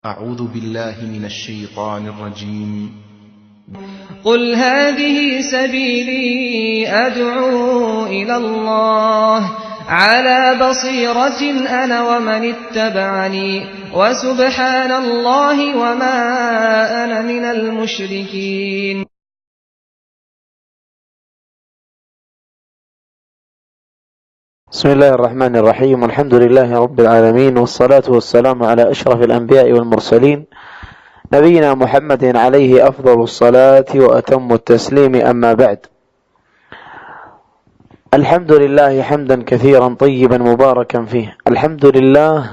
أعوذ بالله من الشيطان الرجيم. قل هذه سبيلي أدعو إلى الله على بصيرة أنا ومن اتبعني وسبحان الله وما أنا من المشركين. بسم الله الرحمن الرحيم. الحمد لله رب العالمين، والصلاة والسلام على أشرف الأنبياء والمرسلين نبينا محمد عليه أفضل الصلاة وأتم التسليم، أما بعد. الحمد لله حمدا كثيرا طيبا مباركا فيه. الحمد لله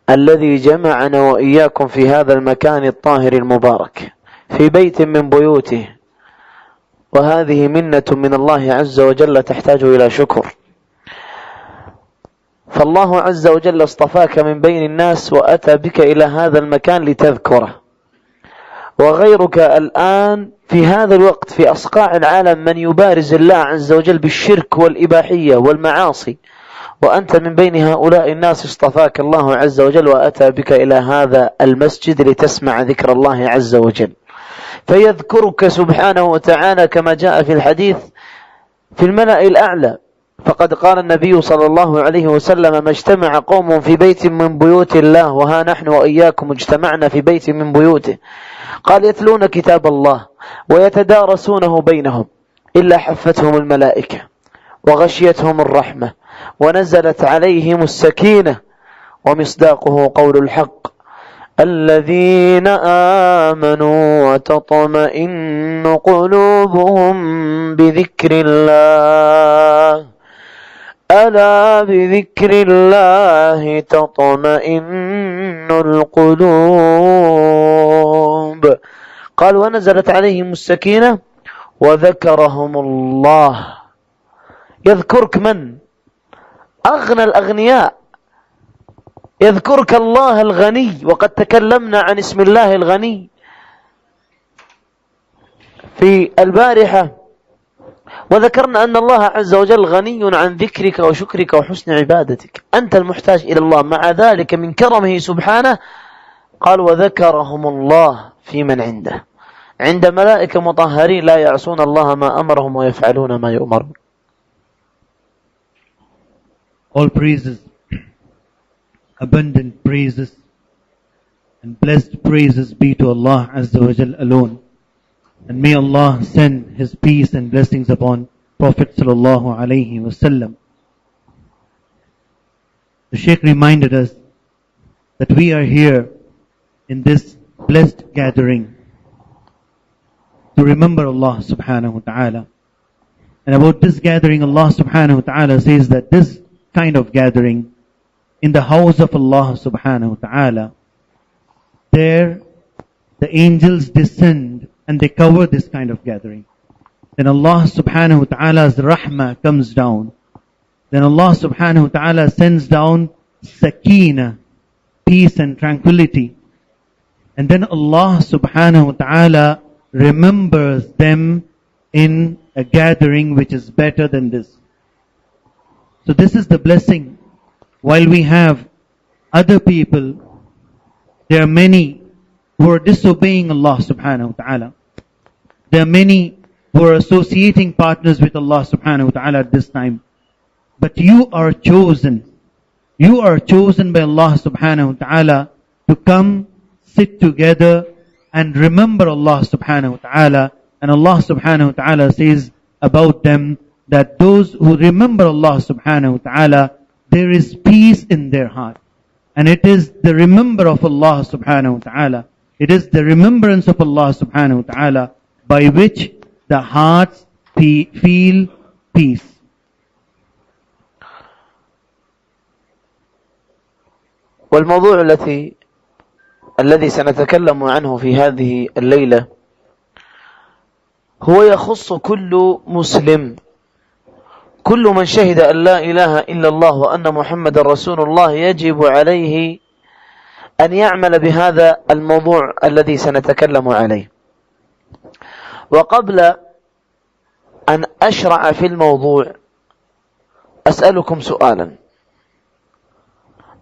الذي جمعنا وإياكم في هذا المكان الطاهر المبارك في بيت من بيوته، وهذه منة من الله عز وجل تحتاج إلى شكر. فالله عز وجل اصطفاك من بين الناس وأتى بك إلى هذا المكان لتذكره، وغيرك الآن في هذا الوقت في أصقاع العالم من يبارز الله عز وجل بالشرك والإباحية والمعاصي، وأنت من بين هؤلاء الناس اصطفاك الله عز وجل وأتى بك إلى هذا المسجد لتسمع ذكر الله عز وجل، فيذكرك سبحانه وتعالى كما جاء في الحديث في الملأ الأعلى. فقد قال النبي صلى الله عليه وسلم: ما اجتمع قوم في بيت من بيوت الله، وها نحن وإياكم اجتمعنا في بيت من بيوته، قال: يتلون كتاب الله ويتدارسونه بينهم إلا حفتهم الملائكة وغشيتهم الرحمة ونزلت عليهم السكينة، ومصداقه قول الحق: الذين آمنوا وتطمئن قلوبهم بذكر الله، ألا بذكر الله تطمئن القلوب. قال: ونزلت عليهم السكينة وذكرهم الله. يذكرك من؟ أغنى الأغنياء، يذكرك الله الغني، وقد تكلمنا عن اسم الله الغني في البارحة، وذكرنا أن الله عز وجل غني عن ذكرك وشكرك وحسن عبادتك. أنت المحتاج إلى الله، مع ذلك من كرمه سبحانه قال: وذكرهم الله في من عنده، عند ملائكة مطهرين لا يعصون الله ما أمرهم ويفعلون ما يؤمرون. All praises, abundant praises and blessed praises be to Allah Azza wa Jal alone. And may Allah send His peace and blessings upon Prophet Sallallahu Alaihi Wasallam. The Shaykh reminded us that we are here in this blessed gathering to remember Allah Subhanahu wa Ta'ala. And about this gathering, Allah Subhanahu wa Ta'ala says that this kind of gathering in the house of Allah Subhanahu wa Ta'ala, there the angels descend and they cover this kind of gathering. Then Allah Subhanahu wa Ta'ala's rahmah comes down. Then Allah Subhanahu wa Ta'ala sends down sakina, peace and tranquility. And then Allah Subhanahu wa Ta'ala remembers them in a gathering which is better than this. So this is the blessing. While we have other people, there are many who are disobeying Allah Subhanahu wa Ta'ala. There are many who are associating partners with Allah Subhanahu wa Ta'ala at this time. But you are chosen. You are chosen by Allah Subhanahu wa Ta'ala to come, sit together and remember Allah Subhanahu wa Ta'ala. And Allah Subhanahu wa Ta'ala says about them that those who remember Allah Subhanahu wa Ta'ala, there is peace in their heart. And it is the remember of Allah Subhanahu wa Ta'ala. It is the remembrance of Allah Subhanahu wa Ta'ala by which the hearts feel peace. والموضوع الذي سنتكلم عنه في هذه الليلة هو يخص كل مسلم، كل من شهد أن لا إله إلا الله وأن محمد رسول الله يجب عليه أن يعمل بهذا الموضوع الذي سنتكلم عليه. وقبل أن أشرع في الموضوع أسألكم سؤالا: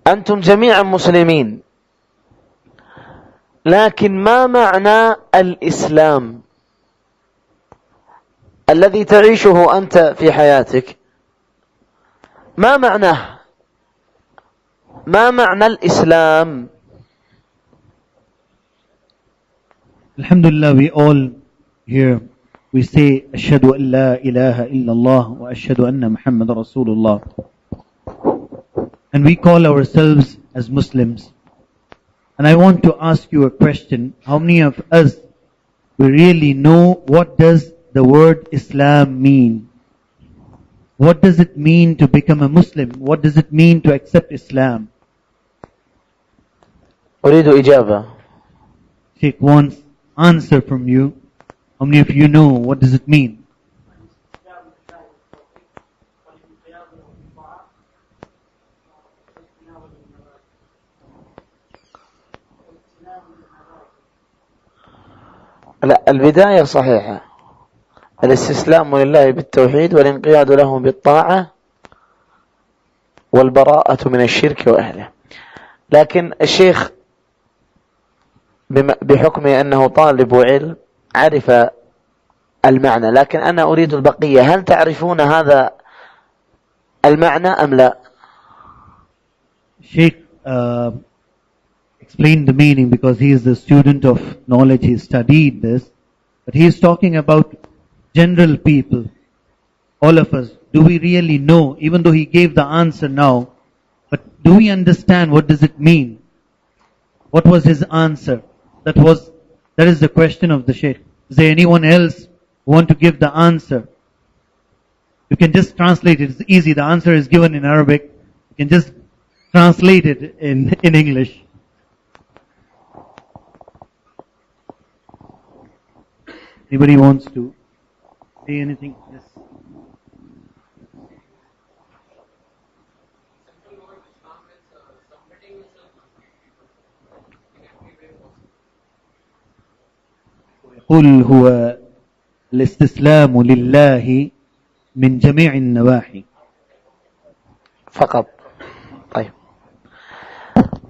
أنتم جميعا مسلمين، لكن ما معنى الإسلام الذي تعيشه أنت في حياتك؟ ما معناه؟ ما معنى الإسلام؟ Alhamdulillah, we all here, we say, Ashhadu an la ilaha illallah wa ashhadu anna Muhammad Rasulullah. And we call ourselves as Muslims. And I want to ask you a question. How many of us, we really know what does the word Islam mean? What does it mean to become a Muslim? What does it mean to accept Islam? أريد إجابة. Sheikh wants answer from you. How many of you know what does it mean? لا، البداية صحيحة، الاستسلام لله بالتوحيد والانقياد له بالطاعة والبراءة من الشرك وأهله. لكن الشيخ بحكم أنه طالب علم عرف المعنى، لكن أنا أريد البقية. هل تعرفون هذا المعنى أم لا؟ Sheikh explained the meaning because he is a student of knowledge, he studied this, but he is talking about general people, all of us. Do we really know, even though he gave the answer now, but do we understand what does it mean? What was his answer? That is the question of the Sheikh. Is there anyone else who want to give the answer? You can just translate it. It's easy. The answer is given in Arabic. You can just translate it in English. Anybody wants to say anything? Yes. قل هو الاستسلام لله من جميع النواحي فقط. طيب،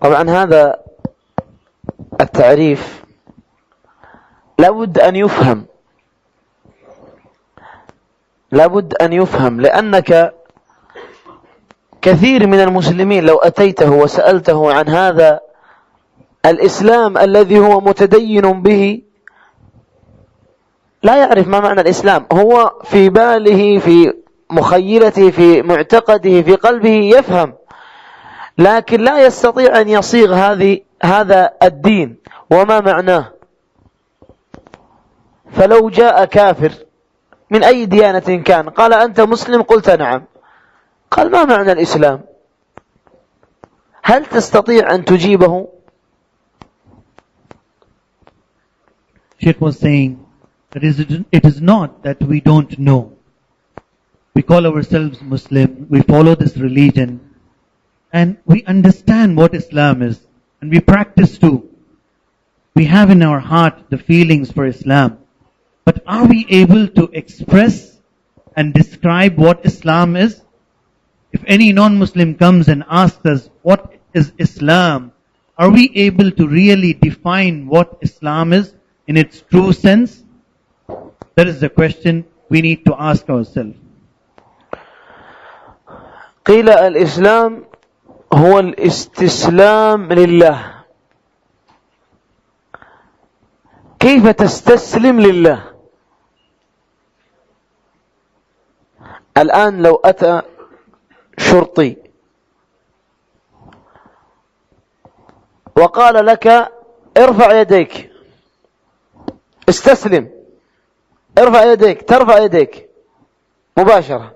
طبعا هذا التعريف لابد أن يفهم، لأنك كثير من المسلمين لو أتيته وسألته عن هذا الإسلام الذي هو متدين به لا يعرف ما معنى الإسلام. هو في باله، في مخيلته، في معتقده، في قلبه يفهم، لكن لا يستطيع أن يصيغ هذا الدين وما معناه. فلو جاء كافر من أي ديانة كان قال أنت مسلم، قلت نعم، قال ما معنى الإسلام؟ هل تستطيع أن تجيبه؟ Sheikh was saying that it is not that we don't know. We call ourselves Muslim, we follow this religion, and we understand what Islam is, and we practice too. We have in our heart the feelings for Islam. But are we able to express and describe what Islam is? If any non-Muslim comes and asks us, what is Islam? Are we able to really define what Islam is in its true sense? That is the question we need to ask ourselves. قيل الإسلام هو الاستسلام لله. كيف تستسلم لله؟ الآن لو أتى شرطي وقال لك ارفع يديك، استسلم، ارفع يديك، ترفع يديك مباشرة.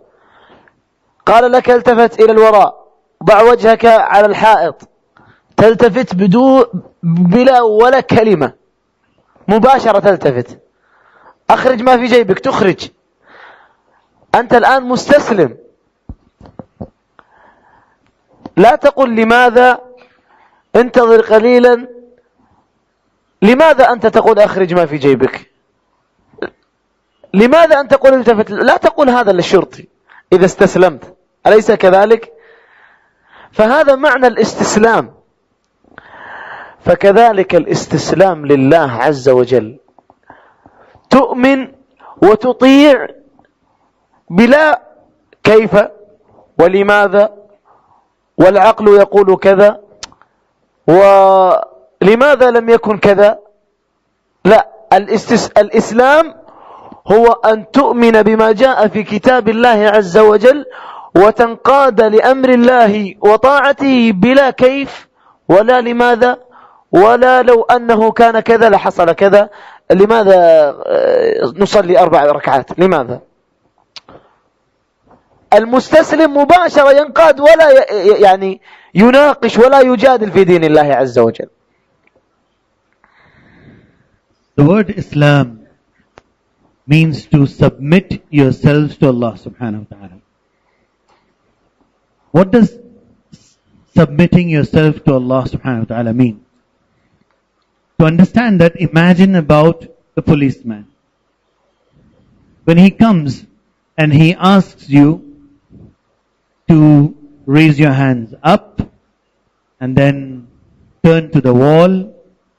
قال لك التفت إلى الوراء، ضع وجهك على الحائط، تلتفت بلا ولا كلمة، مباشرة تلتفت. أخرج ما في جيبك، تخرج. أنت الآن مستسلم. لا تقل لماذا، انتظر قليلا، لماذا أنت تقول أخرج ما في جيبك؟ لماذا أنت تقول التفت؟ لا تقول هذا للشرطي إذا استسلمت، أليس كذلك؟ فهذا معنى الاستسلام. فكذلك الاستسلام لله عز وجل، تؤمن وتطيع بلا كيف ولماذا والعقل يقول كذا ولماذا لم يكن كذا. لا، الإسلام هو أن تؤمن بما جاء في كتاب الله عز وجل وتنقاد لأمر الله وطاعته بلا كيف ولا لماذا ولا لو أنه كان كذا لحصل كذا. لماذا نصلي 4 ركعات؟ لماذا؟ المستسلم مباشرة ينقاد ولا يعني يناقش ولا يجادل في دين الله عز وجل. The word Islam means to submit yourselves to Allah subhanahu wa ta'ala. What does submitting yourself to Allah subhanahu wa ta'ala mean? To understand that, imagine about the policeman. When he comes and he asks you to raise your hands up and then turn to the wall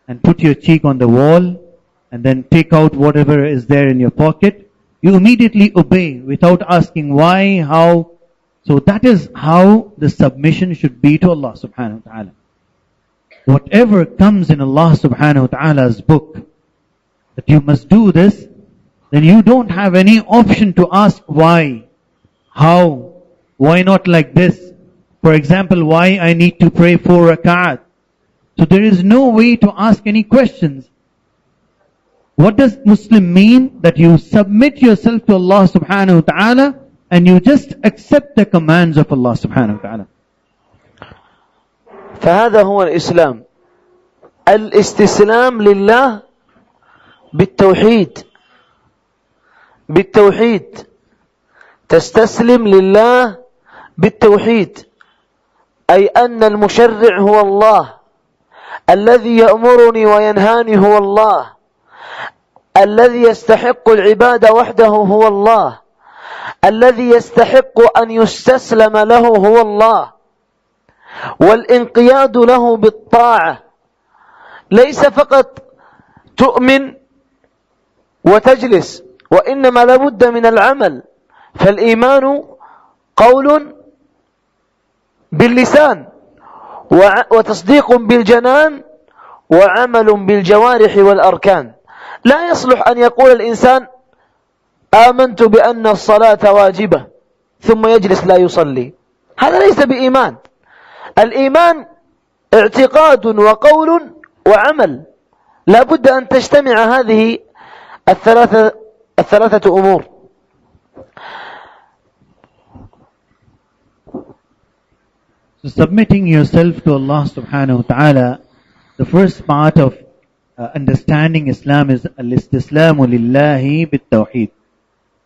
and put your cheek on the wall and then take out whatever is there in your pocket, you immediately obey without asking why, how. So that is how the submission should be to Allah subhanahu wa ta'ala. Whatever comes in Allah subhanahu wa ta'ala's book, that you must do this, then you don't have any option to ask why, how, why not like this. For example, why I need to pray 4 rak'at. So there is no way to ask any questions. What does Muslim mean? That you submit yourself to Allah subhanahu wa ta'ala and you just accept the commands of Allah subhanahu wa ta'ala. فهذا هو الإسلام، الاستسلام لله بالتوحيد. بالتوحيد تستسلم لله بالتوحيد، أي أن المشرع هو الله، الذي يأمرني وينهاني هو الله، الذي يستحق العبادة وحده هو الله، الذي يستحق أن يستسلم له هو الله، والانقياد له بالطاعة. ليس فقط تؤمن وتجلس، وإنما لابد من العمل. فالإيمان قول باللسان وتصديق بالجنان وعمل بالجوارح والأركان. لا يصلح أن يقول الإنسان آمنت بأن الصلاة واجبة ثم يجلس لا يصلي، هذا ليس بإيمان. الإيمان اعتقاد وقول وعمل، لا بد أن تجتمع هذه الثلاثة أمور. So submitting yourself to Allah subhanahu wa ta'ala, the first part of understanding Islam is al-istislamu lillahi bit-tawheed,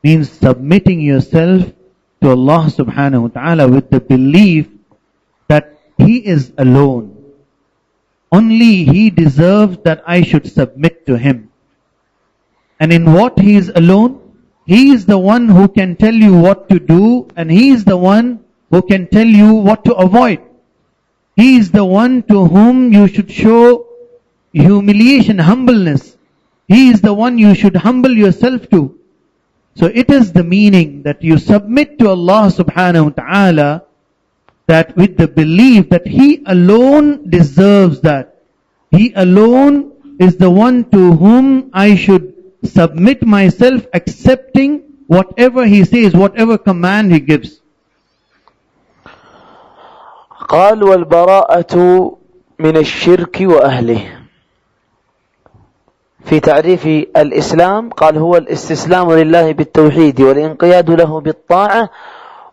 means submitting yourself to Allah subhanahu wa ta'ala with the belief that He is alone. Only He deserves that I should submit to Him. And in what He is alone, He is the one who can tell you what to do, and He is the one who can tell you what to avoid. He is the one to whom you should show humiliation, humbleness. He is the one you should humble yourself to. So it is the meaning that you submit to Allah subhanahu wa ta'ala, that with the belief that He alone deserves that. He alone is the one to whom I should submit myself, accepting whatever He says, whatever command He gives. قال والبراءة من الشرك وأهله. في تعريف الإسلام قال هو الاستسلام لله بالتوحيد والانقياد له بالطاعة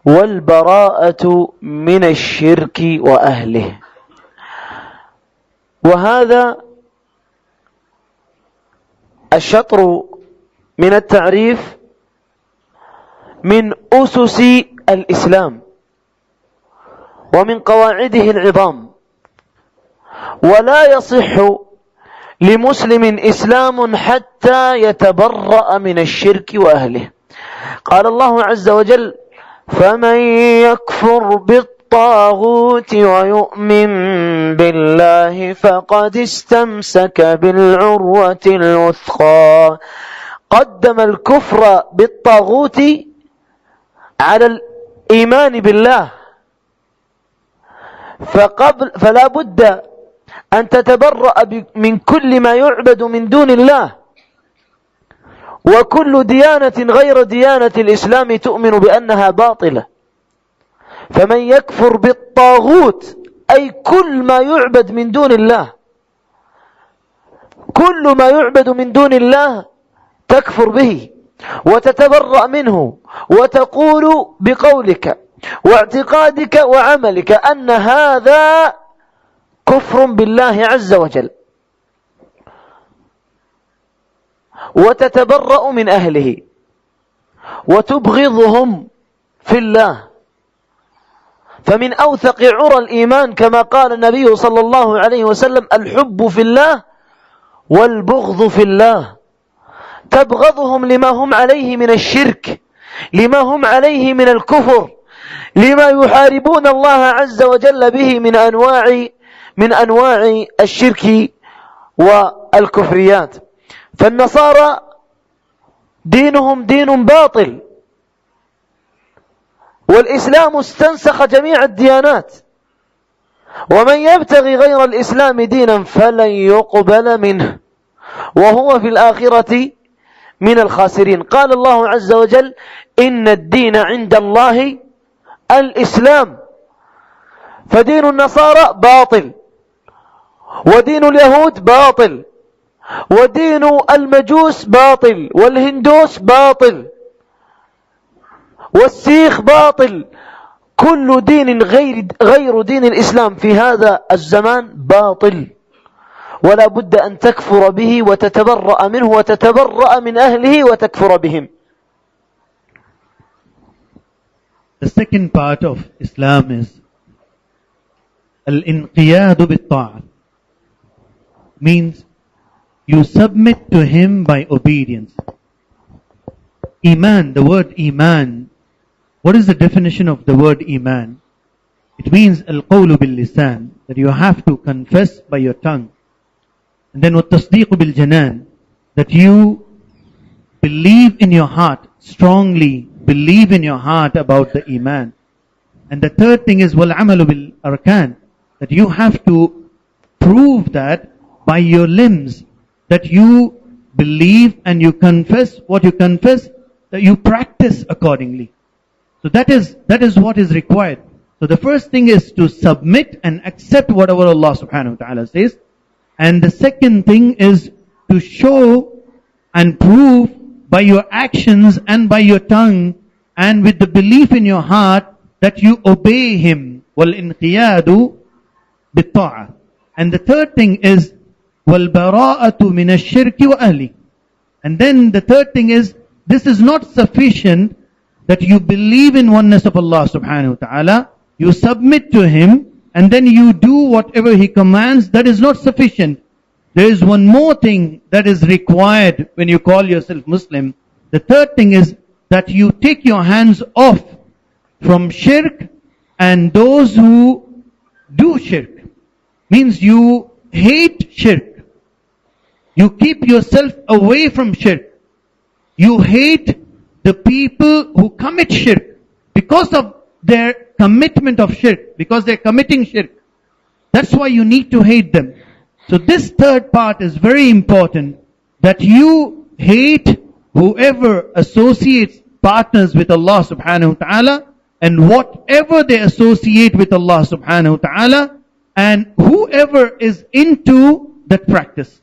والبراءة من الشرك وأهله. وهذا الشطر من التعريف من أسس الإسلام ومن قواعده العظام، ولا يصح لمسلم إسلام حتى يتبرأ من الشرك وأهله. قال الله عز وجل فمن يكفر بالطاغوت ويؤمن بالله فقد استمسك بالعروة الوثقى. قدم الكفر بالطاغوت على الإيمان بالله، فلا بد أن تتبرأ من كل ما يعبد من دون الله، وكل ديانة غير ديانة الإسلام تؤمن بأنها باطلة. فمن يكفر بالطاغوت أي كل ما يعبد من دون الله، كل ما يعبد من دون الله تكفر به وتتبرأ منه، وتقول بقولك واعتقادك وعملك أن هذا كفر بالله عز وجل، وتتبرأ من أهله وتبغضهم في الله. فمن أوثق عرى الإيمان كما قال النبي صلى الله عليه وسلم: الحب في الله والبغض في الله. تبغضهم لما هم عليه من الشرك، لما هم عليه من الكفر، لما يحاربون الله عز وجل به من أنواع الشرك والكفريات. فالنصارى دينهم دين باطل، والإسلام استنسخ جميع الديانات، ومن يبتغي غير الإسلام دينا فلن يقبل منه وهو في الآخرة من الخاسرين. قال الله عز وجل: إن الدين عند الله الإسلام. فدين النصارى باطل، ودين اليهود باطل، ودين المجوس باطل، والهندوس باطل، والسيخ باطل. كل دين غير دين الإسلام في هذا الزمان باطل، ولا بد أن تكفر به وتتبرأ منه وتتبرأ من أهله وتكفر بهم. The second part of Islam is al-inqiyadu bit-ta'ah, means you submit to him by obedience. Iman, the word Iman, what is the definition of the word Iman? It means al-qawlu bil-lisan, that you have to confess by your tongue. And then wat-tasdeequ bil-janan, that you believe in your heart, strongly believe in your heart about the Iman. And the third thing is wal-amalu bil-arkan, that you have to prove that by your limbs, that you believe and you confess what you confess, that you practice accordingly. So that is what is required. So the first thing is to submit and accept whatever Allah subhanahu wa ta'ala says. And the second thing is to show and prove by your actions and by your tongue and with the belief in your heart that you obey Him. وَالْإِنْقِيَادُ بِالطَّاعَةِ. And the third thing is وَالْبَرَاءَةُ مِنَ الشِّرْكِ وَأَهْلِهِ. And then the third thing is, this is not sufficient that you believe in oneness of Allah subhanahu wa ta'ala, you submit to Him, and then you do whatever He commands. That is not sufficient. There is one more thing that is required when you call yourself Muslim. The third thing is that you take your hands off from shirk and those who do shirk. Means you hate shirk. You keep yourself away from shirk. You hate the people who commit shirk because of their commitment of shirk, because they're committing shirk. That's why you need to hate them. So this third part is very important, that you hate whoever associates partners with Allah subhanahu wa ta'ala and whatever they associate with Allah subhanahu wa ta'ala and whoever is into that practice.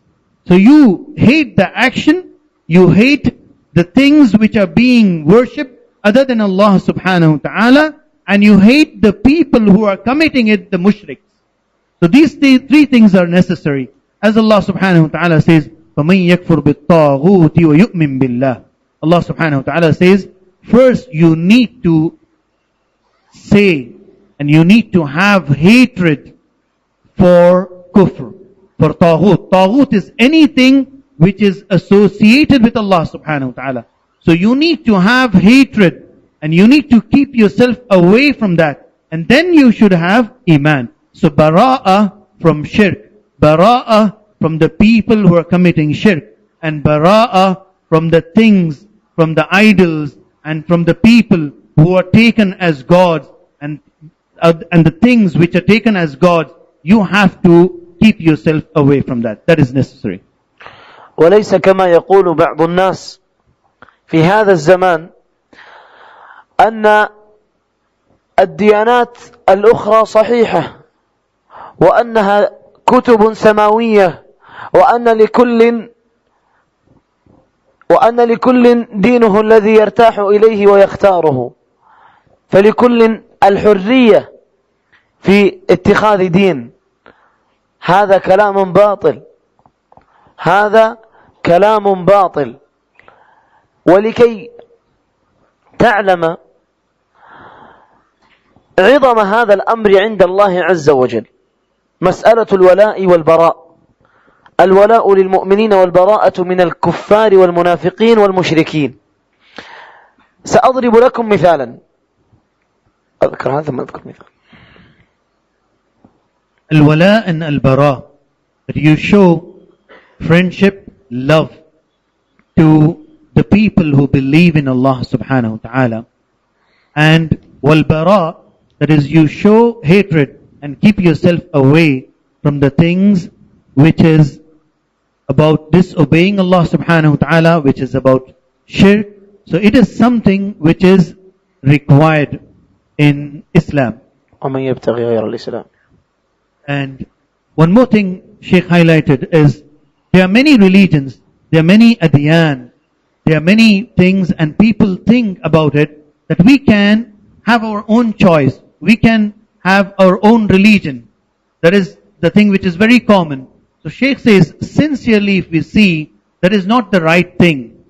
So you hate the action, you hate the things which are being worshipped other than Allah subhanahu wa ta'ala, and you hate the people who are committing it, the mushriks. So these three things are necessary. As Allah subhanahu wa ta'ala says, فَمَنْ يَكْفُرْ بِالطَّاغُوتِ وَيُؤْمِنْ بِاللَّهِ. Allah subhanahu wa ta'ala says, first you need to say and you need to have hatred for kufr, for taghut. Taghut is anything which is associated with Allah subhanahu wa ta'ala. So you need to have hatred and you need to keep yourself away from that. And then you should have iman. So bara'ah from shirk, bara'ah from the people who are committing shirk, and bara'ah from the things, from the idols, and from the people who are taken as gods, and the things which are taken as gods, you have to keep yourself away from that. That is necessary. وليس كما يقول بعض الناس في هذا الزمان أن الديانات الأخرى صحيحة وأنها كتب سماوية وأن لكل دينه الذي يرتاح إليه ويختاره، فلكل الحرية في اتخاذ دين. هذا كلام باطل، هذا كلام باطل. ولكي تعلم عظم هذا الأمر عند الله عز وجل، مسألة الولاء والبراء، الولاء للمؤمنين والبراءة من الكفار والمنافقين والمشركين. سأضرب لكم مثالا، أذكر هذا ما أذكر مثال. الولاء and البراء, that you show friendship, love to the people who believe in Allah subhanahu wa ta'ala, and والبراء, that is you show hatred and keep yourself away from the things which is about disobeying Allah subhanahu wa ta'ala, which is about shirk. So it is something which is required in Islam. ومن يبتغي غير الإسلام. And one more thing Sheikh highlighted is there are many religions, there are many adyan, there are many things, and people think about it that we can have our own choice, we can have our own religion. That is the thing which is very common. So Sheikh says, sincerely if we see, that is not the right thing.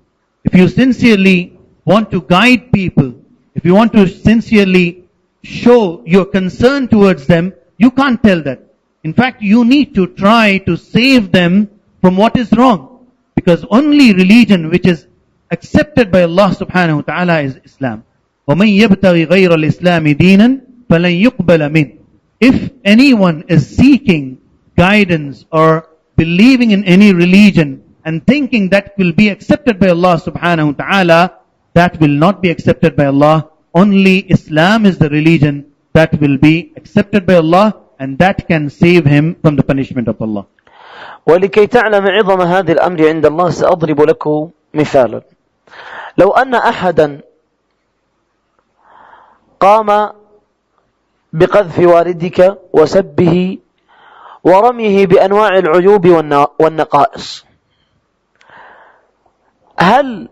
If you sincerely want to guide people, if you want to sincerely show your concern towards them, you can't tell that. In fact, you need to try to save them from what is wrong. Because only religion which is accepted by Allah subhanahu wa ta'ala is Islam. وَمَنْ يَبْتَغِ غَيْرَ الْإِسْلَامِ دِينًا فَلَنْ يُقْبَلَ مِنْهُ. If anyone is seeking guidance or believing in any religion and thinking that will be accepted by Allah subhanahu wa ta'ala, that will not be accepted by Allah. Only Islam is the religion that will be accepted by Allah, and that can save him from the punishment of Allah. ولكي تعلم عظم هذا الأمر عند الله سأضرب لكم مثالا. لو أن أحدا قام بقذف والدك وسبه ورميه بأنواع العيوب والنقائص، هل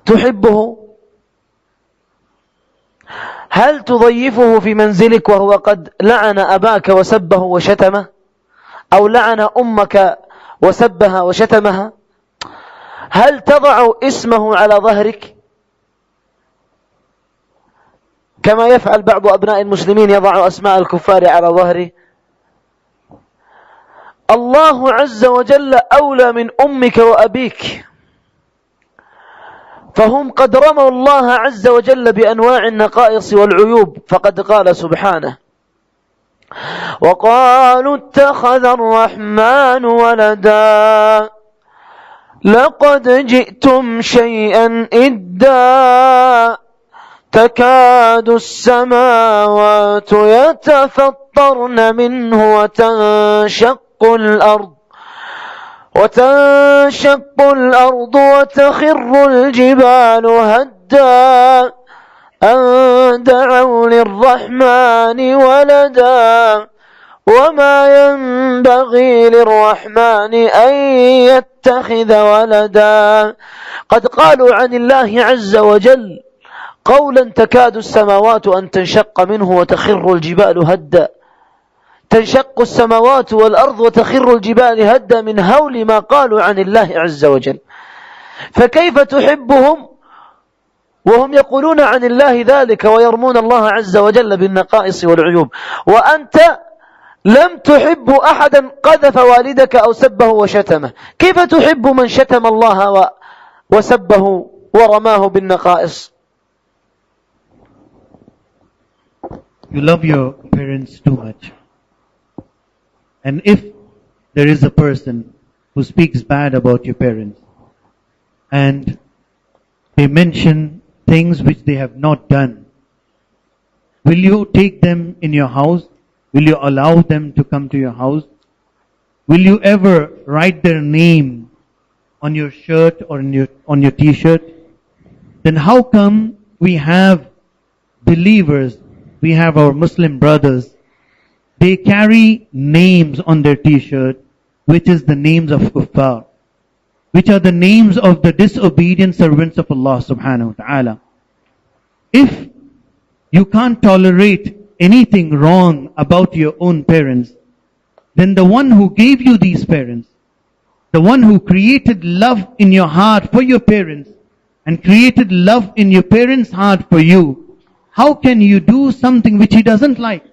تحبه؟ هل تضيفه في منزلك وهو قد لعن أباك وسبه وشتمه، أو لعن أمك وسبها وشتمها؟ هل تضع اسمه على ظهرك كما يفعل بعض أبناء المسلمين، يضع أسماء الكفار على ظهره؟ الله عز وجل أولى من أمك وأبيك، فهم قد رموا الله عز وجل بأنواع النقائص والعيوب، فقد قال سبحانه: وقالوا اتخذ الرحمن ولدا لقد جئتم شيئا إدا تكاد السماوات يتفطرن منه وتنشق الأرض وتخر الجبال هدا أن دعوا للرحمن ولدا وما ينبغي للرحمن أن يتخذ ولدا. قد قالوا عن الله عز وجل قولا تكاد السماوات أن تنشق منه وتخر الجبال هدا. تنشق السماوات والأرض وتخر الجبال هدا من هول ما قالوا عن الله عز وجل. فكيف تحبهم وهم يقولون عن الله ذلك ويرمون الله عز وجل بالنقائص والعيوب، وأنت لم تحب أحدا قذف والدك أو سبه وشتمه؟ كيف تحب من شتم الله وسبه ورماه بالنقائص؟ you love your parents too much. And if there is a person who speaks bad about your parents and they mention things which they have not done, will you take them in your house? Will you allow them to come to your house? Will you ever write their name on your shirt or on your t-shirt? Then how come we have believers, we have our Muslim brothers, they carry names on their t-shirt, which is the names of kuffar, which are the names of the disobedient servants of Allah subhanahu wa ta'ala. If you can't tolerate anything wrong about your own parents, then the one who gave you these parents, the one who created love in your heart for your parents and created love in your parents' heart for you, how can you do something which he doesn't like?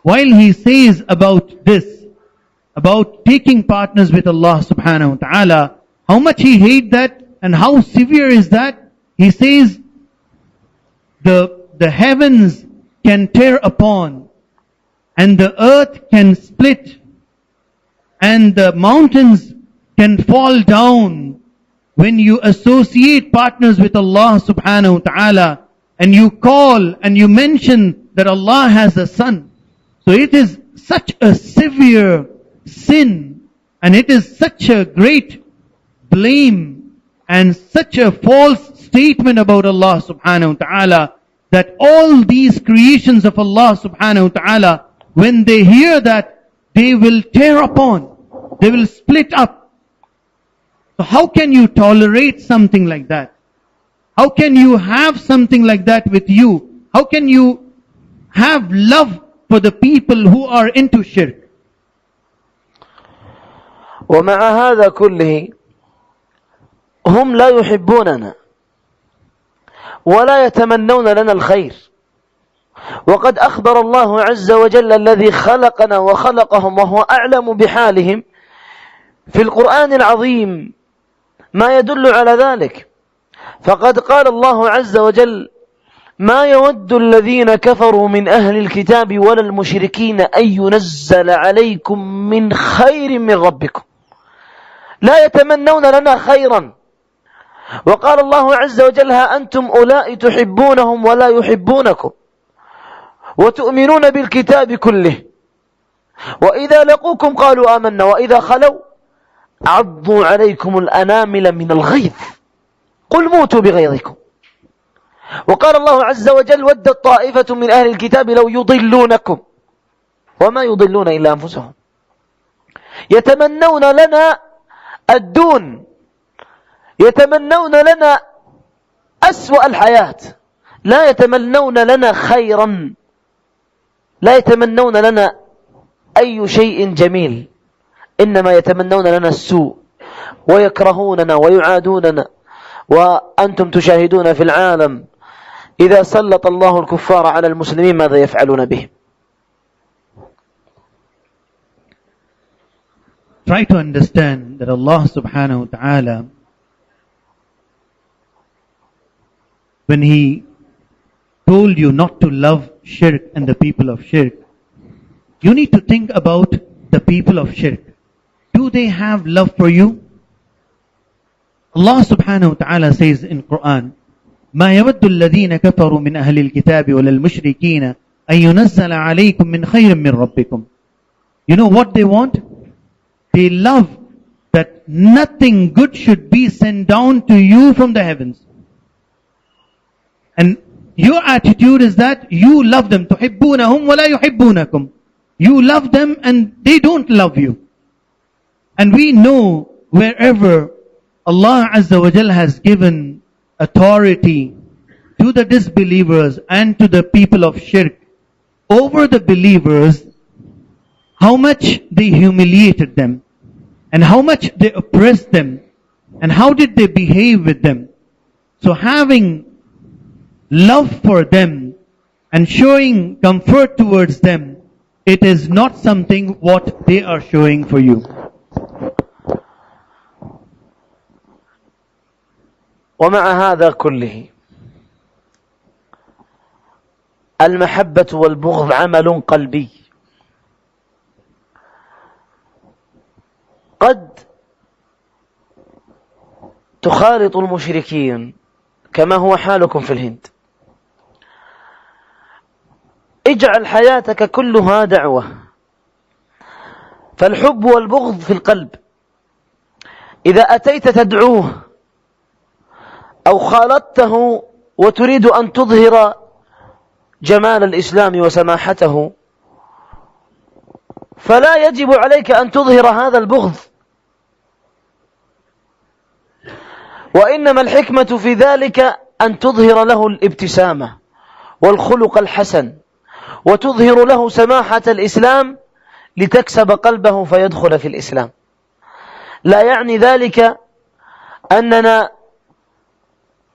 While he says about this, about taking partners with Allah subhanahu wa ta'ala, how much he hates that and how severe is that? He says the heavens can tear upon and the earth can split and the mountains can fall down when you associate partners with Allah subhanahu wa ta'ala and you call and you mention that Allah has a son. So it is such a severe sin and it is such a great blame and such a false statement about Allah subhanahu wa ta'ala that all these creations of Allah subhanahu wa ta'ala, when they hear that, they will tear upon, they will split up. So how can you tolerate something like that? How can you have something like that with you? How can you have love for the people who are into shirk? ومع هذا كله هم لا يحبوننا ولا يتمنون لنا الخير، وقد أخبر الله عز وجل الذي خلقنا وخلقهم وهو أعلم بحالهم في القرآن العظيم ما يدل على ذلك. فقد قال الله عز وجل: ما يود الذين كفروا من أهل الكتاب ولا المشركين أن ينزل عليكم من خير من ربكم، لا يتمنون لنا خيرا. وقال الله عز وجل: ها أنتم أولئك تحبونهم ولا يحبونكم وتؤمنون بالكتاب كله وإذا لقوكم قالوا آمنا وإذا خلوا عضوا عليكم الأنامل من الغيظ قل موتوا بغيظكم. وقال الله عز وجل: ودت طائفة من أهل الكتاب لو يضلونكم وما يضلون إلا أنفسهم. يتمنون لنا الدون، يتمنون لنا أسوأ الحياة، لا يتمنون لنا خيرا، لا يتمنون لنا أي شيء جميل، إنما يتمنون لنا السوء ويكرهوننا ويعادوننا. وأنتم تشاهدون في العالم إذا سلط الله الكفار على المسلمين ماذا يفعلون بهم. Try to understand that Allah subhanahu wa ta'ala, when He told you not to love shirk and the people of shirk, you need to think about the people of shirk. Do they have love for you? Allah subhanahu wa ta'ala says in Quran, ما يود الذين كفروا من أهل الكتاب ولا المشركين أن ينزل عليكم من خير من ربكم. You know what they want? They love that nothing good should be sent down to you from the heavens. And your attitude is that you love them. تحبونهم ولا يحبونكم. You love them and they don't love you. And we know wherever Allah Azza wa Jal has given authority to the disbelievers and to the people of shirk over the believers, how much they humiliated them and how much they oppressed them and how did they behave with them. So having love for them and showing comfort towards them, it is not something what they are showing for you. ومع هذا كله المحبة والبغض عمل قلبي. قد تخالط المشركين كما هو حالكم في الهند. اجعل حياتك كلها دعوة، فالحب والبغض في القلب. إذا أتيت تدعوه أو خالطته وتريد أن تظهر جمال الإسلام وسماحته، فلا يجب عليك أن تظهر هذا البغض، وإنما الحكمة في ذلك أن تظهر له الابتسامة والخلق الحسن، وتظهر له سماحة الإسلام لتكسب قلبه فيدخل في الإسلام. لا يعني ذلك أننا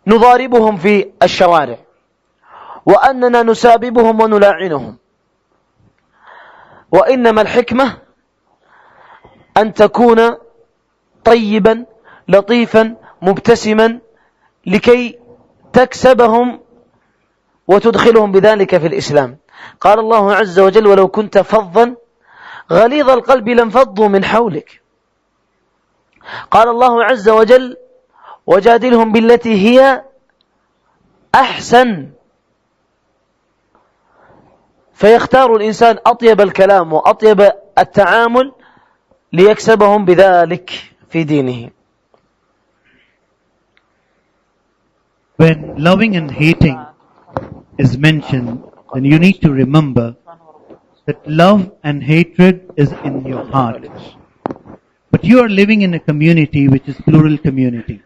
نضاربهم في الشوارع وأننا نساببهم ونلاعنهم، وإنما الحكمة أن تكون طيبا لطيفا مبتسما لكي تكسبهم وتدخلهم بذلك في الإسلام. قال الله عز وجل: ولو كنت فظا غليظ القلب لانفضوا من حولك. قال الله عز وجل: وجادلهم بالتي هي أحسن. فيختار الإنسان أطيب الكلام وأطيب التعامل ليكسبهم بذلك في دينه. When loving and hating is mentioned, then you need to remember that love and hatred is in your heart. But you are living in a community which is plural community,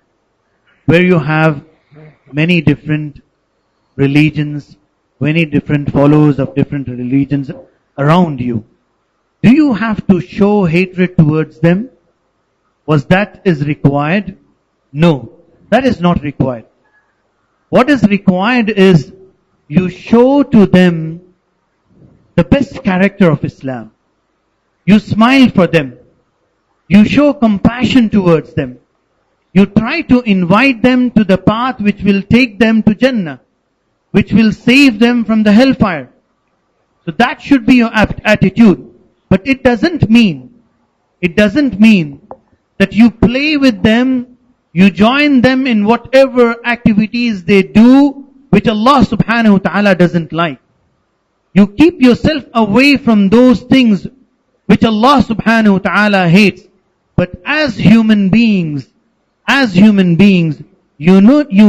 where you have many different religions, many different followers of different religions around you. Do you have to show hatred towards them? Was that is required? No, that is not required. What is required is you show to them the best character of Islam. You smile for them. You show compassion towards them. You try to invite them to the path which will take them to Jannah, which will save them from the hellfire. So that should be your attitude. But it doesn't mean that you play with them, you join them in whatever activities they do, which Allah subhanahu wa ta'ala doesn't like. You keep yourself away from those things which Allah subhanahu wa ta'ala hates. But as human beings, you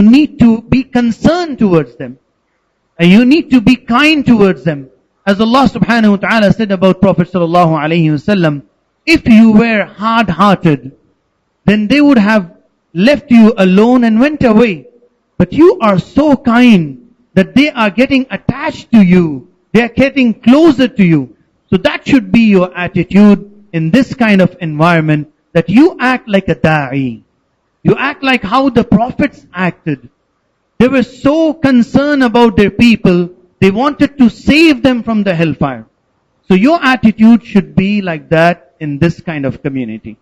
need to be concerned towards them. And you need to be kind towards them. As Allah subhanahu wa ta'ala said about Prophet sallallahu alayhi wasallam, if you were hard-hearted, then they would have left you alone and went away. But you are so kind that they are getting attached to you. They are getting closer to you. So that should be your attitude in this kind of environment, that you act like a da'i. You act like how the prophets acted. They were so concerned about their people, they wanted to save them from the hellfire. So your attitude should be like that in this kind of community.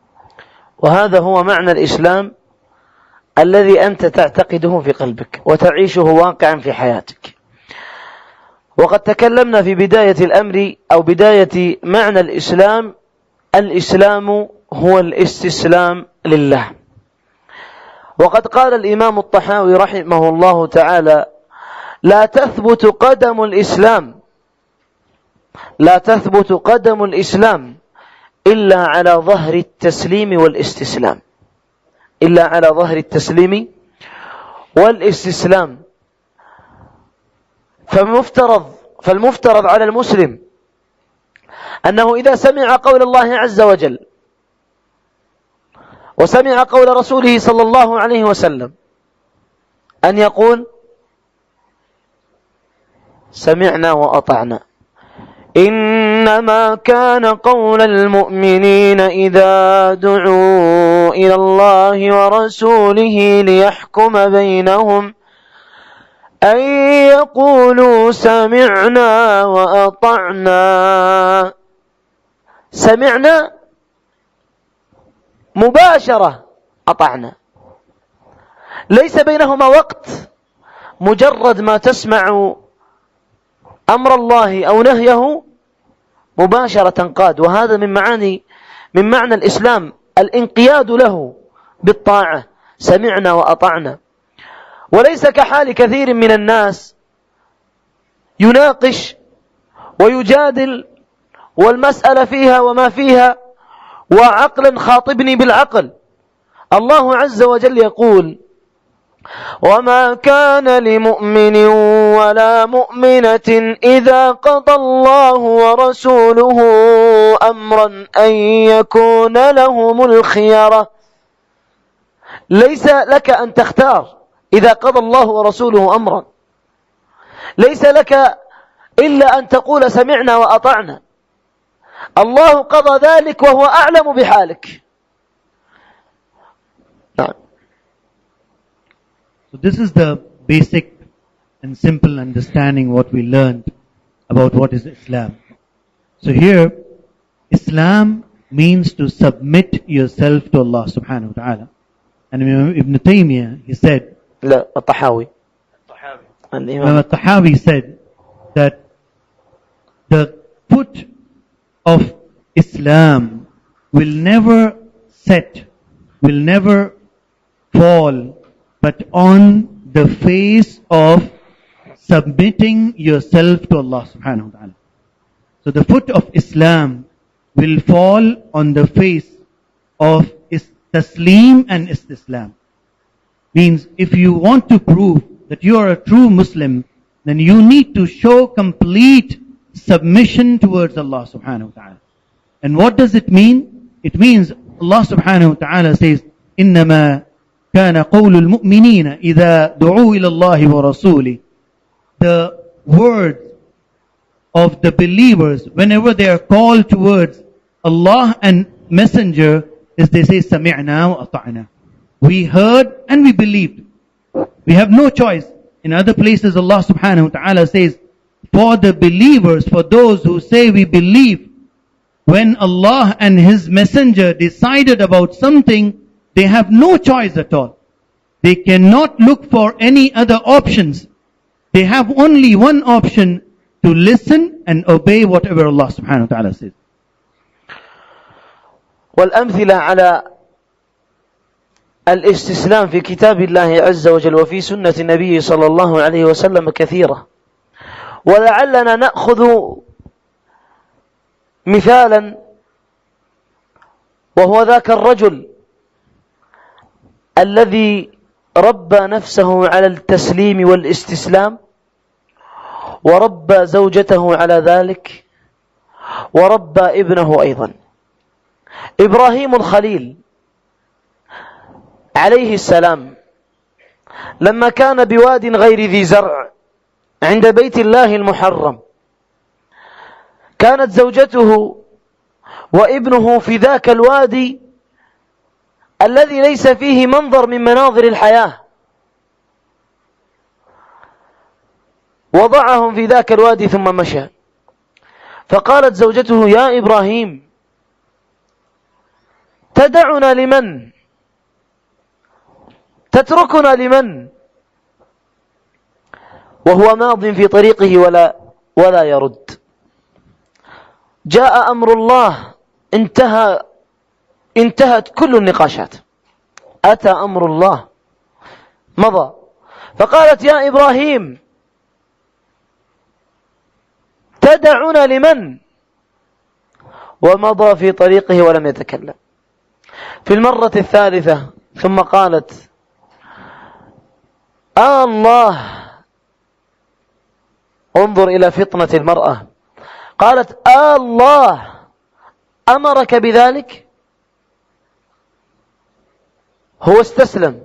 وهذا هو معنى الإسلام الذي أنت تعتقده في قلبك وتعيشه واقعا في حياتك. وقد تكلمنا في بداية الأمر أو بداية معنى الإسلام. الإسلام هو الاستسلام لله. وقد قال الإمام الطحاوي رحمه الله تعالى: لا تثبت قدم الإسلام إلا على ظهر التسليم والاستسلام. إلا على ظهر التسليم والاستسلام. فالمفترض على المسلم أنه إذا سمع قول الله عز وجل وسمع قول رسوله صلى الله عليه وسلم أن يقول: سمعنا وأطعنا. إنما كان قول المؤمنين إذا دعوا إلى الله ورسوله ليحكم بينهم أن يقولوا سمعنا وأطعنا. سمعنا مباشرة، أطعنا ليس بينهما وقت. مجرد ما تسمع أمر الله أو نهيه مباشرة قاد. وهذا من معنى الإسلام، الانقياد له بالطاعة، سمعنا وأطعنا. وليس كحال كثير من الناس يناقش ويجادل والمسألة فيها وما فيها، وعقلا خاطبني بالعقل. الله عز وجل يقول: وما كان لمؤمن ولا مؤمنة إذا قضى الله ورسوله أمرا أن يكون لهم الخيرة. ليس لك أن تختار إذا قضى الله ورسوله أمرا، ليس لك إلا أن تقول سمعنا وأطعنا. الله قضى ذلك وهو أعلم بحالك. نعم. So this is the basic and simple understanding what we learned about what is Islam. So here, Islam means to submit yourself to Allah subhanahu wa ta'ala. And Ibn Taymiyyah, he said, لا الطحاوي Imam al-Tahawi said that the foot of Islam will never set, will never fall, but on the face of submitting yourself to Allah subhanahu wa ta'ala. So the foot of Islam will fall on the face of taslim and istislam. Means if you want to prove that you are a true Muslim, then you need to show complete submission towards Allah subhanahu wa ta'ala. And what does it mean? It means Allah subhanahu wa ta'ala says, إِنَّمَا كَانَ قَوْلُ الْمُؤْمِنِينَ إِذَا دُعُوا إِلَى اللَّهِ وَرَسُولِهِ. The words of the believers, whenever they are called towards Allah and Messenger, is they say, سَمِعْنَا وَأَطَعْنَا. We heard and we believed. We have no choice. In other places Allah subhanahu wa ta'ala says, for the believers, for those who say we believe, when Allah and His Messenger decided about something, they have no choice at all. They cannot look for any other options. They have only one option, to listen and obey whatever Allah subhanahu wa ta'ala says. والأمثلة على الاستسلام في كتاب الله عز وجل وفي سنة النبي صلى الله عليه وسلم كثيرة، ولعلنا نأخذ مثالا، وهو ذاك الرجل الذي ربى نفسه على التسليم والاستسلام، وربى زوجته على ذلك، وربى ابنه أيضا. إبراهيم الخليل عليه السلام لما كان بواد غير ذي زرع عند بيت الله المحرم، كانت زوجته وابنه في ذاك الوادي الذي ليس فيه منظر من مناظر الحياة، وضعهم في ذاك الوادي ثم مشى. فقالت زوجته: يا إبراهيم، تدعنا لمن؟ تتركنا لمن؟ وهو ماض في طريقه ولا يرد. جاء أمر الله، انتهت كل النقاشات، أتى أمر الله مضى. فقالت: يا إبراهيم، تدعنا لمن؟ ومضى في طريقه ولم يتكلم. في المرة الثالثة ثم قالت: الله، انظر إلى فطنة المرأة، قالت: الله أمرك بذلك؟ هو استسلم،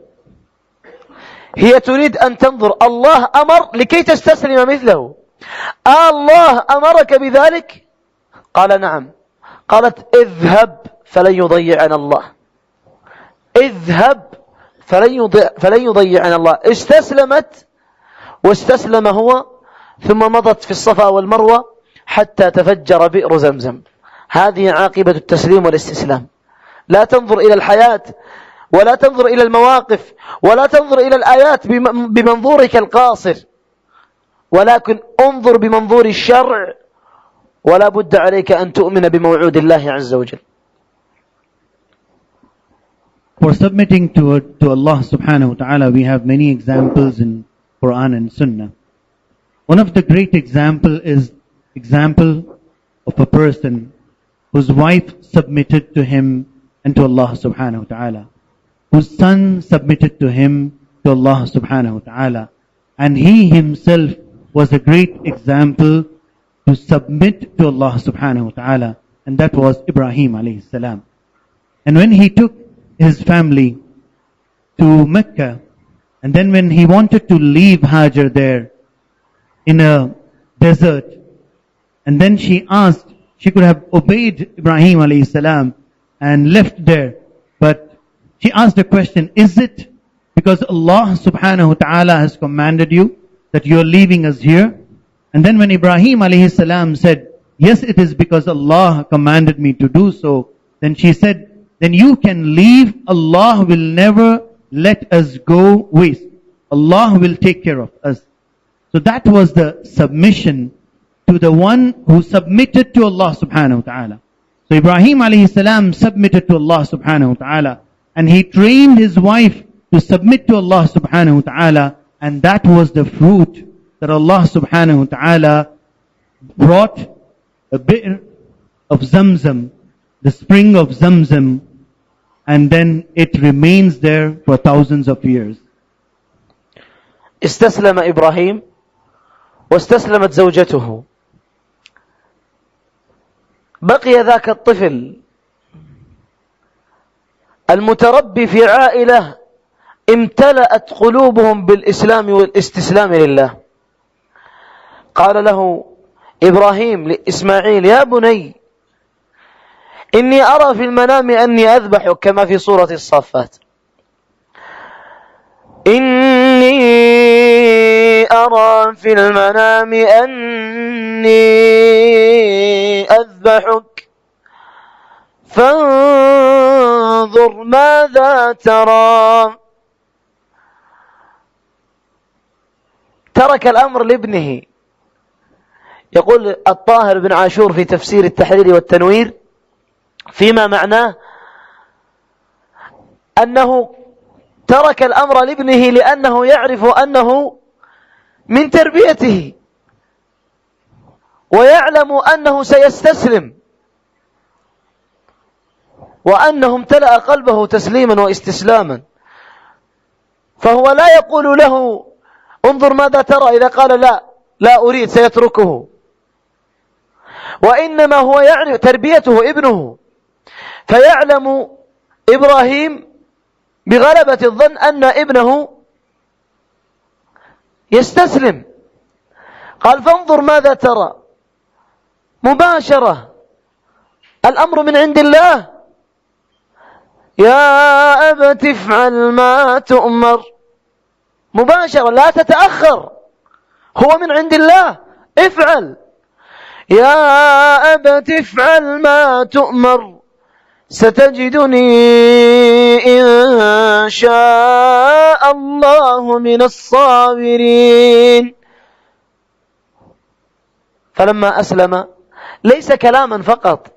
هي تريد أن تنظر، الله أمر لكي تستسلم مثله. الله أمرك بذلك؟ قال: نعم. قالت: اذهب فلن يضيعنا الله، اذهب فلن يضيعنا الله. استسلمت واستسلم هو، ثم مضت في الصفا والمروة حتى تفجر بئر زمزم. هذه عاقبة التسليم والاستسلام. لا تنظر إلى الحياة، ولا تنظر إلى المواقف، ولا تنظر إلى الآيات بمنظورك القاصر، ولكن انظر بمنظور الشرع، ولا بد عليك أن تؤمن بموعود الله عز وجل. For submitting to Allah subhanahu wa ta'ala, we have many examples in Quran and Sunnah. One of the great example is example of a person whose wife submitted to him and to Allah subhanahu wa ta'ala, whose son submitted to him to Allah subhanahu wa ta'ala, and he himself was a great example to submit to Allah subhanahu wa ta'ala, and that was Ibrahim alayhi salam. And when he took his family to Mecca, and then when he wanted to leave Hajar there in a desert, and then she asked, she could have obeyed Ibrahim alayhi salam and left there, but she asked the question, is it because Allah subhanahu wa ta'ala has commanded you that you are leaving us here? And then when Ibrahim alayhi salam said, yes, it is because Allah commanded me to do so, then she said, then you can leave. Allah will never let us go waste. Allah will take care of us. So that was the submission to the one who submitted to Allah subhanahu wa ta'ala. So Ibrahim alayhi salam submitted to Allah subhanahu wa ta'ala, and he trained his wife to submit to Allah subhanahu wa ta'ala, and that was the fruit that Allah subhanahu wa ta'ala brought a bit of Zamzam, the spring of Zamzam, and then it remains there for thousands of years. استسلم إبراهيم واستسلمت زوجته. بقي ذاك الطفل المتربي في عائلة امتلأت قلوبهم بالإسلام والاستسلام لله. قال له إبراهيم لإسماعيل: يا بني إني أرى في المنام أني أذبحك، كما في سورة الصافات. إني أرى في المنام أني أذبحك فانظر ماذا ترى. ترك الأمر لابنه. يقول الطاهر بن عاشور في تفسير التحرير والتنوير فيما معناه أنه ترك الأمر لابنه لأنه يعرف أنه من تربيته، ويعلم أنه سيستسلم، وأنه امتلأ قلبه تسليما واستسلاما، فهو لا يقول له انظر ماذا ترى إذا قال لا أريد سيتركه، وإنما هو يعرف تربيته ابنه، فيعلم إبراهيم بغلبة الظن أن ابنه يستسلم. قال فانظر ماذا ترى، مباشرة، الأمر من عند الله. يا أبت افعل ما تؤمر، مباشرة، لا تتأخر، هو من عند الله، افعل. يا أبت افعل ما تؤمر ستجدني إن شاء الله من الصابرين. فلما أسلم ليس كلاما فقط،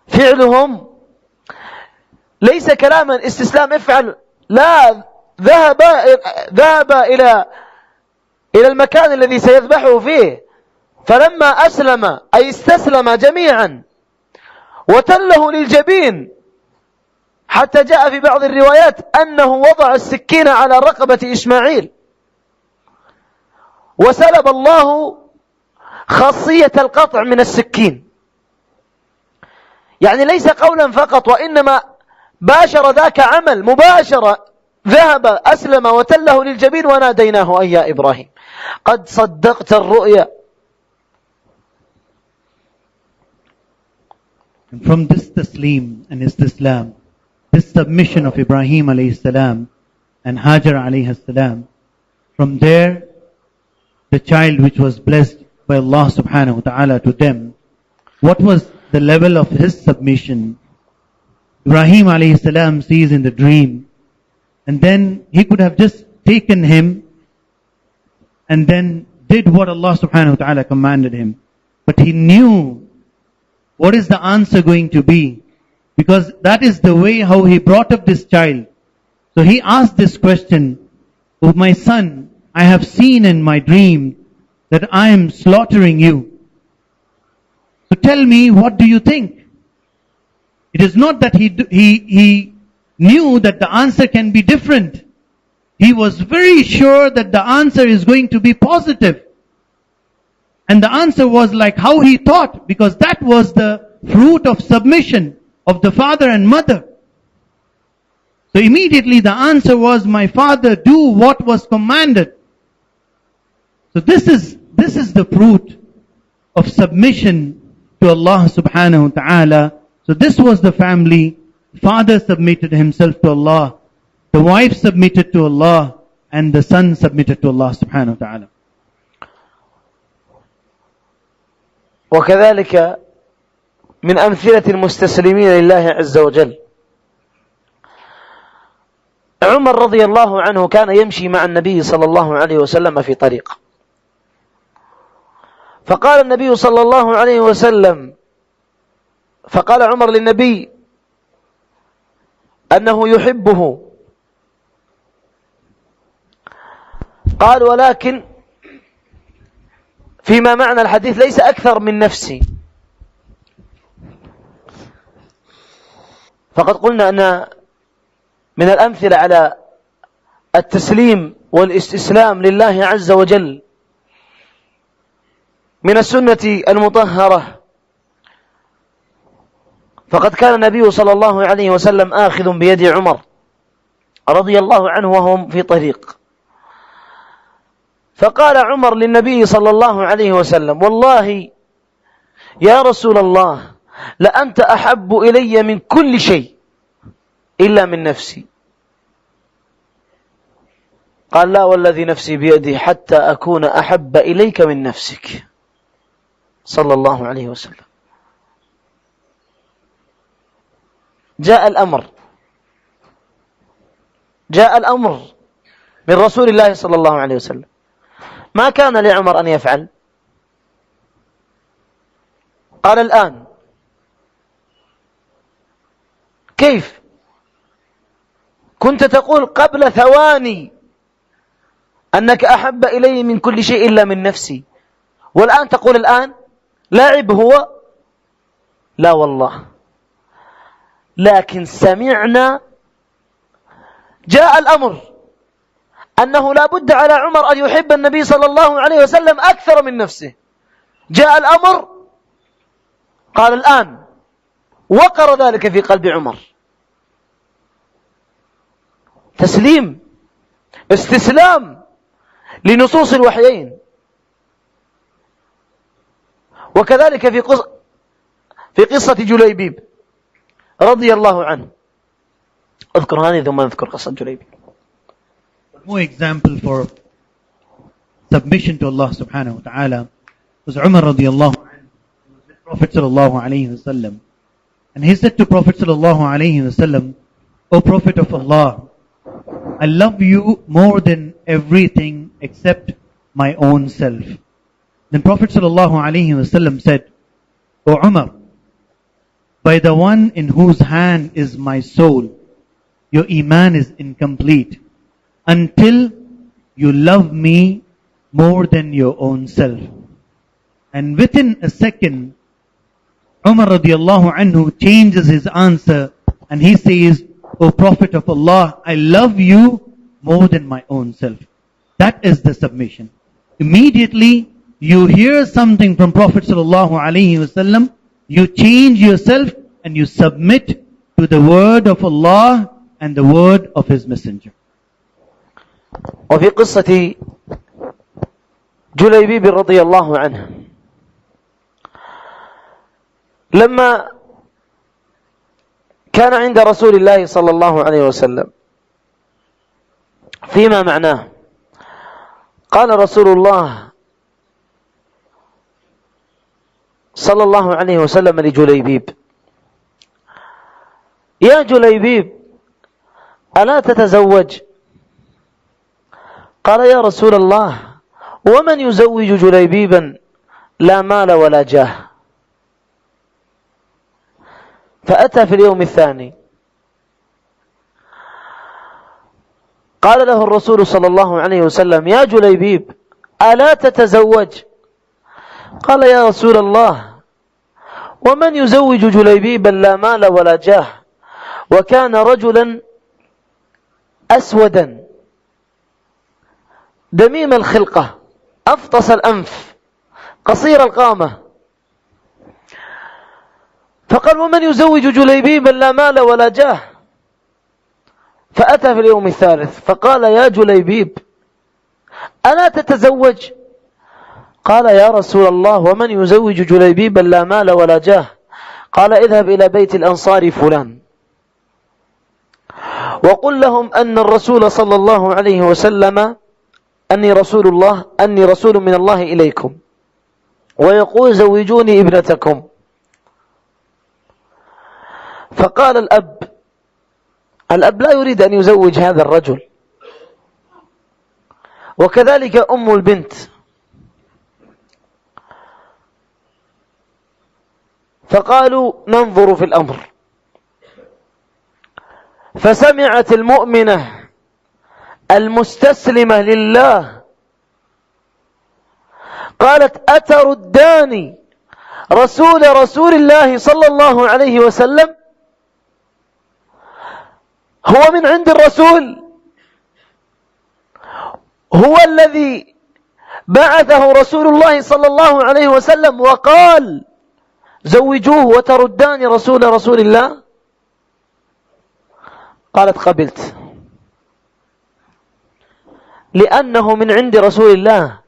فعلهم ليس كلاما استسلام افعل، لا، ذهب إلى المكان الذي سيذبحه فيه. فلما أسلم أي استسلم جميعا وتله للجبين، حتى جاء في بعض الروايات أنه وضع السكين على رقبة إسماعيل، وسلب الله خاصية القطع من السكين. يعني ليس قولا فقط، وإنما باشر ذاك عمل مباشرة، ذهب أسلم وتله للجبين وناديناه أي يا إبراهيم قد صدقت الرؤيا. And from this taslim and istislam, this submission of Ibrahim alayhi salam and Hajar alayhi salam, from there the child which was blessed by Allah subhanahu wa ta'ala to them, what was the level of his submission? Ibrahim alayhi salam sees in the dream, and then he could have just taken him and then did what Allah subhanahu wa ta'ala commanded him. But he knew what is the answer going to be, because that is the way how he brought up this child. So he asked this question, "Oh my son, I have seen in my dream that I am slaughtering you. So tell me, what do you think?" It is not that he knew that the answer can be different. He was very sure that the answer is going to be positive. And the answer was like how he thought, because that was the fruit of submission of the father and mother. So immediately the answer was, "My father, do what was commanded." So this is the fruit of submission to Allah subhanahu wa ta'ala. So this was the family. Father submitted himself to Allah, the wife submitted to Allah, and the son submitted to Allah subhanahu wa ta'ala. وكذلك من أمثلة المستسلمين لله عز وجل عمر رضي الله عنه كان يمشي مع النبي صلى الله عليه وسلم في طريق، فقال النبي صلى الله عليه وسلم، فقال عمر للنبي أنه يحبه، قال: ولكن فيما معنى الحديث ليس أكثر من نفسي. فقد قلنا أن من الأمثلة على التسليم والاستسلام لله عز وجل من السنة المطهرة، فقد كان النبي صلى الله عليه وسلم آخذ بيد عمر رضي الله عنه وهم في طريق، فقال عمر للنبي صلى الله عليه وسلم: والله يا رسول الله لأنت أحب إلي من كل شيء إلا من نفسي. قال: لا والذي نفسي بيدي حتى أكون أحب إليك من نفسك، صلى الله عليه وسلم. جاء الأمر من رسول الله صلى الله عليه وسلم، ما كان لعمر أن يفعل. قال: الآن. كيف؟ كنت تقول قبل ثواني أنك أحب إلي من كل شيء إلا من نفسي، والآن تقول الآن؟ لاعب هو؟ لا والله. لكن سمعنا، جاء الأمر أنه لا بد على عمر أن يحب النبي صلى الله عليه وسلم أكثر من نفسه. جاء الأمر، قال الآن، وقر ذلك في قلب عمر. تسليم، استسلام لنصوص الوحيين. وكذلك في قصة جليبيب رضي الله عنه. اذكر هذه ثم نذكر قصة جليبيب. More example for submission to Allah subhanahu wa ta'ala was Umar radiyallahu anhu, who was with Prophet sallallahu alayhi wa sallam. And he said to Prophet sallallahu alayhi wa sallam, "O Prophet of Allah, I love you more than everything except my own self." Then Prophet sallallahu alayhi wa sallam said, "O Umar, by the one in whose hand is my soul, your iman is incomplete until you love me more than your own self." And within a second, Umar radiallahu anhu changes his answer and he says, "O Prophet of Allah, I love you more than my own self." That is the submission. Immediately you hear something from Prophet sallallahu alaihi wasallam, you change yourself and you submit to the word of Allah and the word of His Messenger. وفي قصة جليبيب رضي الله عنه لما كان عند رسول الله صلى الله عليه وسلم فيما معناه، قال رسول الله صلى الله عليه وسلم لجليبيب: يا جليبيب ألا تتزوج؟ قال: يا رسول الله ومن يزوج جليبيبا لا مال ولا جاه. فأتى في اليوم الثاني قال له الرسول صلى الله عليه وسلم: يا جليبيب ألا تتزوج؟ قال: يا رسول الله ومن يزوج جليبيبا لا مال ولا جاه، وكان رجلا أسودا دميم الخلقة أفطس الأنف قصير القامة. فقال: ومن يزوج جليبيبا لا مال ولا جاه؟ فأتى في اليوم الثالث فقال: يا جليبيب ألا تتزوج؟ قال: يا رسول الله ومن يزوج جليبيبا لا مال ولا جاه؟ قال: اذهب إلى بيت الأنصار فلان وقل لهم أن الرسول صلى الله عليه وسلم أني رسول من الله إليكم، ويقول: زوجوني ابنتكم. فقال الأب لا يريد أن يزوج هذا الرجل، وكذلك أم البنت. فقالوا: ننظر في الأمر. فسمعت المؤمنة المستسلمة لله قالت: أتردان رسول الله صلى الله عليه وسلم؟ هو من عند الرسول، هو الذي بعثه رسول الله صلى الله عليه وسلم وقال: زوجوه، وتردان رسول الله؟ قالت: قبلت، لأنه من عند رسول الله.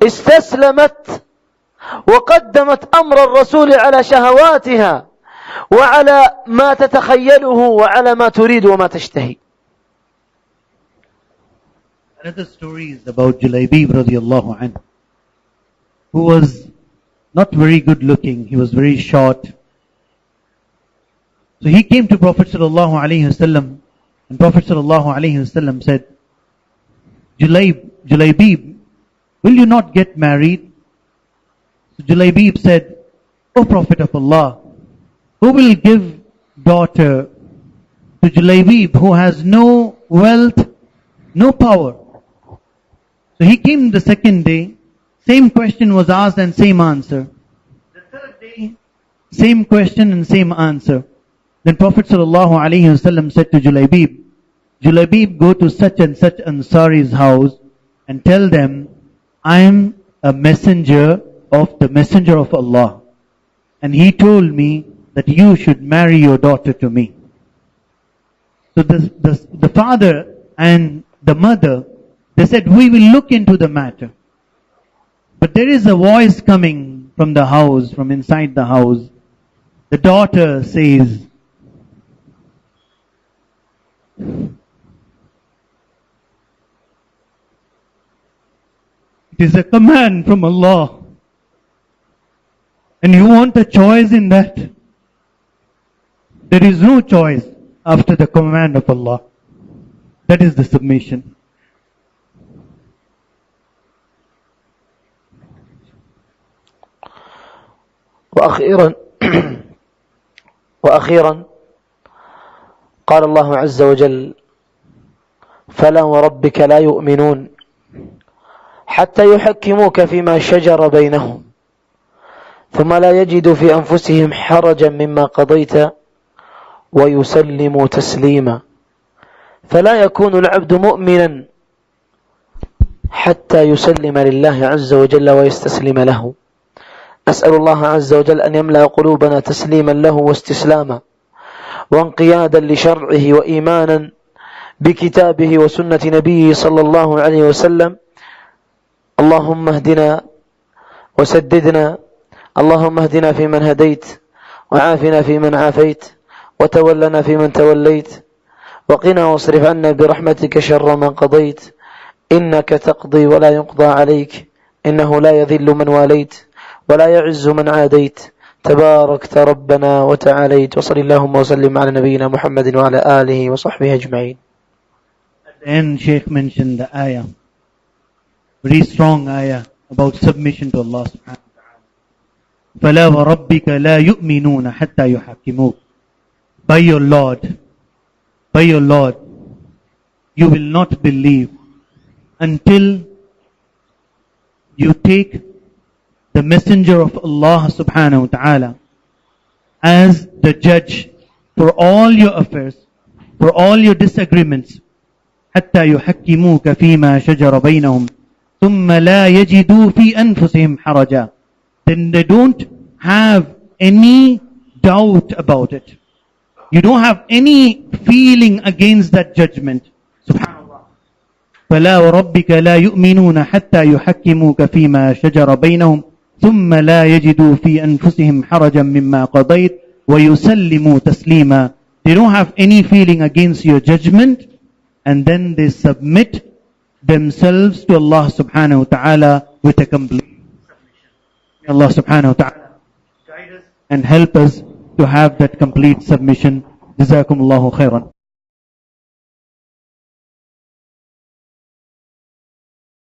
استسلمت وقدمت أمر الرسول على شهواتها وعلى ما تتخيله وعلى ما تريد وما تشتهي. Another story is about Julaybib radiallahu anhu, who was not very good looking. He was very short. So he came to Prophet sallallahu alaihi wasallam, and Prophet sallallahu alaihi wasallam said, Julaybib, will you not get married? So Julaybib said, O Prophet of Allah, who will give daughter to Julaybib who has no wealth, no power? So he came the second day, same question was asked and same answer. The third day, same question and same answer. Then Prophet sallallahu alaihi wasallam said to Julaybib, Julaybib, go to such and such Ansari's house and tell them, I am a messenger of the Messenger of Allah, and he told me that you should marry your daughter to me. So the father and the mother, they said, we will look into the matter. But there is a voice coming from the house, from inside the house. The daughter says, it is a command from Allah, and you want a choice in that? There is no choice after the command of Allah. That is the submission. وأخيرا قال الله عز وجل: فلا وربك لا يؤمنون حتى يحكموك فيما شجر بينهم ثم لا يجدوا في أنفسهم حرجا مما قضيت ويسلموا تسليما. فلا يكون العبد مؤمنا حتى يسلم لله عز وجل ويستسلم له. أسأل الله عز وجل أن يملأ قلوبنا تسليما له واستسلاما وانقيادا لشرعه وإيمانا بكتابه وسنة نبيه صلى الله عليه وسلم. اللهم اهدنا وسددنا، اللهم اهدنا فيمن هديت، وعافنا فيمن عافيت، وتولنا فيمن توليت، وقنا واصرف عنا برحمتك شر من قضيت، إنك تقضي ولا يقضى عليك، إنه لا يذل من واليت ولا يعز من عاديت، تباركت ربنا وتعاليت. وصل اللهم وسلم على نبينا محمد وعلى آله وصحبه أجمعين. At the end, Sheikh mentioned the ayah very strong ayah about submission to Allah subhanahu wa ta'ala. فَلَا وَرَبِّكَ لَا يُؤْمِنُونَ حَتَّى يُحَكِّمُوكَ. By your Lord, you will not believe until you take the messenger of Allah subhanahu wa ta'ala as the judge for all your affairs, for all your disagreements. حتى يحكموك فيما شجر بينهم ثم لا يجدوا في أنفسهم حرجا. Then they don't have any doubt about it. You don't have any feeling against that judgment. Subhanallah. فلا وربك لا يؤمنون حتى يحكموك فيما شجر بينهم ثم لا يجدوا في أنفسهم حرجا مما قضيت ويسلموا تسليما. They don't have any feeling against your judgment, and then they submit themselves to Allah subhanahu wa ta'ala with a complete submission. May Allah subhanahu wa ta'ala guide us and help us to have that complete submission. Jazakumullahu khairan.